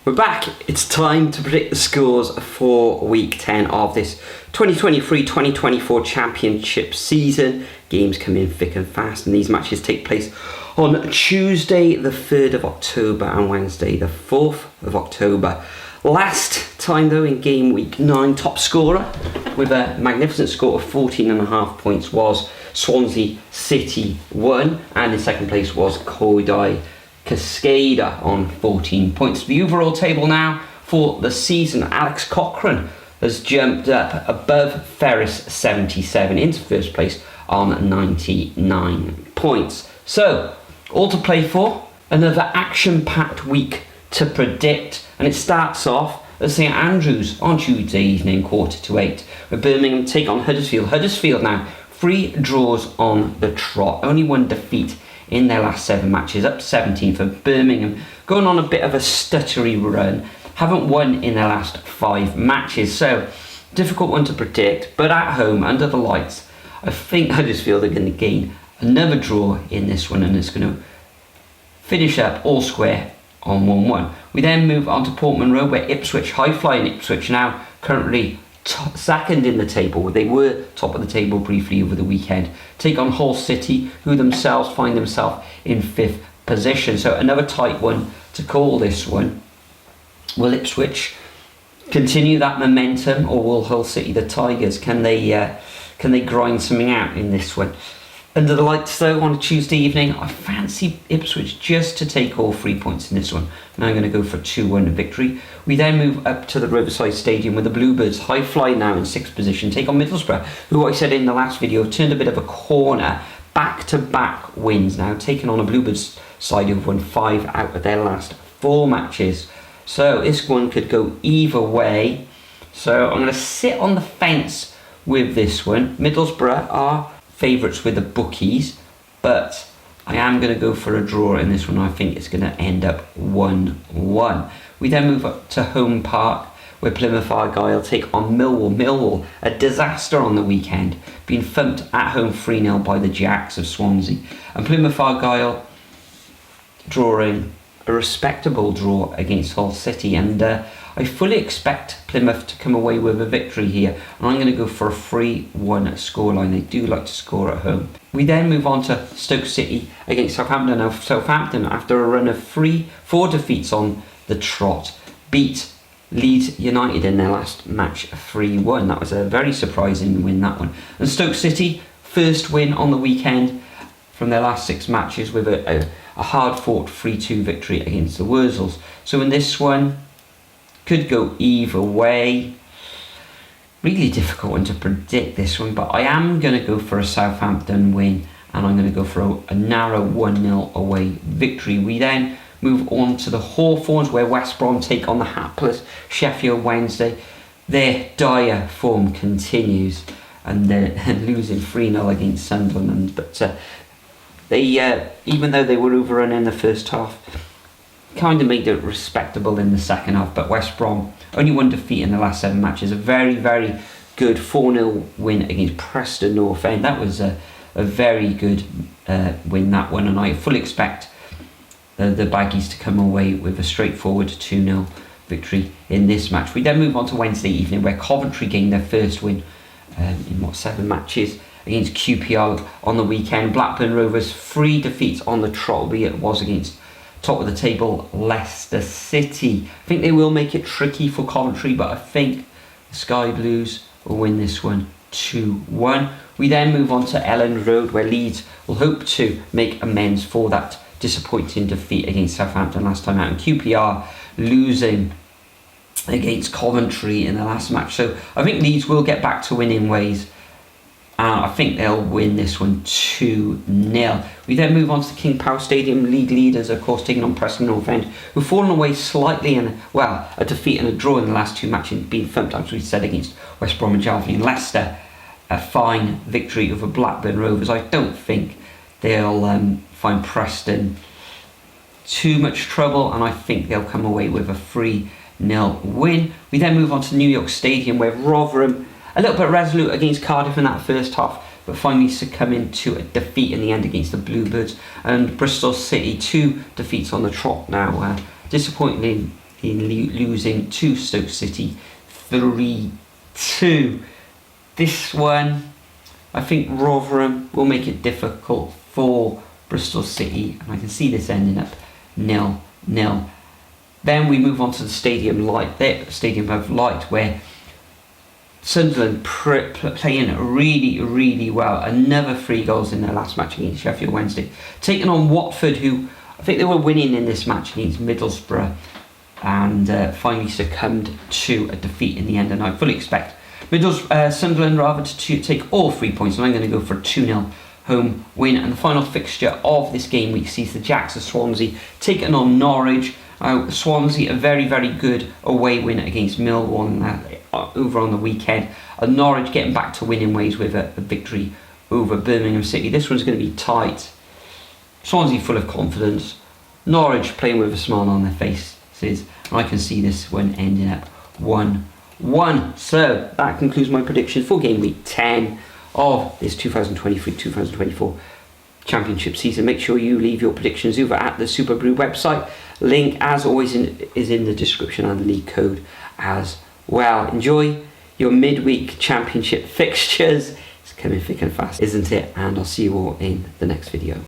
We're back. It's time to predict the scores for week 10 of this 2023-2024 Championship season. Games come in thick and fast, and these matches take place on Tuesday the 3rd of October and Wednesday the 4th of October. Last time though, in game week 9, top scorer with a magnificent score of 14.5 points was Swansea City 1, and in second place was Cardiff Cascada on 14 points. The overall table now for the season: Alex Cochrane has jumped up above Ferris 77 into first place on 99 points. So, all to play for. Another action-packed week to predict, and it starts off at St Andrews on Tuesday evening, 7:45, where Birmingham take on Huddersfield. Huddersfield now 3 draws on the trot, only 1 defeat in their last 7 matches, up to 17 for Birmingham, going on a bit of a stuttery run, haven't won in their last 5 matches, so difficult one to predict. But at home, under the lights, I think Huddersfield are going to gain another draw in this one, and it's going to finish up all square on 1-1. We then move on to Portman Road, where Ipswich, high-flying Ipswich, now currently second in the table. They were top of the table briefly over the weekend, take on Hull City, who themselves find themselves in 5th position. So another tight one to call this one. Will Ipswich continue that momentum, or will Hull City, the Tigers, can they grind something out in this one? Under the lights though, on a Tuesday evening, I fancy Ipswich just to take all 3 points in this one. Now I'm going to go for a 2-1 victory. We then move up to the Riverside Stadium, where the Bluebirds, high fly now in 6th position, take on Middlesbrough, who I said in the last video turned a bit of a corner. Back-to-back wins now, taking on a Bluebirds side who've won 5 out of their last 4 matches. So this one could go either way. So I'm going to sit on the fence with this one. Middlesbrough are favourites with the bookies, but I am going to go for a draw in this one. I think it's going to end up 1-1. We then move up to Home Park, where Plymouth Argyle take on Millwall. Millwall, a disaster on the weekend, being thumped at home 3-0 by the Jacks of Swansea, and Plymouth Argyle drawing a respectable draw against Hull City, and I fully expect Plymouth to come away with a victory here, and I'm going to go for a 3-1 scoreline. They do like to score at home. We then move on to Stoke City against Southampton. Now Southampton, after a run of 4 defeats on the trot, beat Leeds United in their last match 3-1. That was a very surprising win, that one. And Stoke City, first win on the weekend from their last 6 matches, with a hard-fought 3-2 victory against the Wurzels. So in this one, could go either way. Really difficult one to predict, this one, but I am going to go for a Southampton win, and I'm going to go for a narrow 1-0 away victory. We then move on to the Hawthorns, where West Brom take on the hapless Sheffield Wednesday. Their dire form continues, and they're losing 3-0 against Sunderland, but they even though they were overrun in the first half, kind of made it respectable in the second half. But West Brom, only 1 defeat in the last 7 matches. A very, very good 4-0 win against Preston North End. That was a very good win, that one, and I fully expect the Baggies to come away with a straightforward 2-0 victory in this match. We then move on to Wednesday evening, where Coventry gained their first win in 7 matches against QPR on the weekend. Blackburn Rovers, 3 defeats on the trot, albeit it was against top of the table Leicester City. I think they will make it tricky for Coventry, but I think the Sky Blues will win this one 2-1. We then move on to Elland Road, where Leeds will hope to make amends for that disappointing defeat against Southampton last time out, and QPR losing against Coventry in the last match. So I think Leeds will get back to winning ways. I think they'll win this one 2-0. We then move on to the King Power Stadium. League leaders, of course, taking on Preston North End, who've fallen away slightly in, a defeat and a draw in the last 2 matches, being thumped, as we said, against West Brom and Albion. Leicester, a fine victory over Blackburn Rovers. I don't think they'll find Preston too much trouble, and I think they'll come away with a 3-0 win. We then move on to New York Stadium, where Rotherham, a little bit resolute against Cardiff in that first half, but finally succumbing to a defeat in the end against the Bluebirds. And Bristol City, 2 defeats on the trot now. Disappointing in losing to Stoke City 3-2. This one, I think Rotherham will make it difficult for Bristol City, and I can see this ending up 0-0. Then we move on to the Stadium of Light, where Sunderland playing really well. Another 3 goals in their last match against Sheffield Wednesday. Taking on Watford, who I think they were winning in this match against Middlesbrough, and finally succumbed to a defeat in the end. And I fully expect Sunderland rather to take all 3 points, and I'm going to go for a 2-0 home win. And the final fixture of this game week sees the Jacks of Swansea taking on Norwich. Swansea, a very good away win against Millwall over on the weekend. And Norwich getting back to winning ways with a victory over Birmingham City. This one's going to be tight. Swansea full of confidence. Norwich playing with a smile on their faces. And I can see this one ending up 1-1. So that concludes my predictions for game week 10 of this 2023-2024 Championship season. Make sure you leave your predictions over at the Superbru website. Link, as always, is in the description, and the league code as well. Enjoy your midweek Championship fixtures. It's coming thick and fast, isn't it? And I'll see you all in the next video.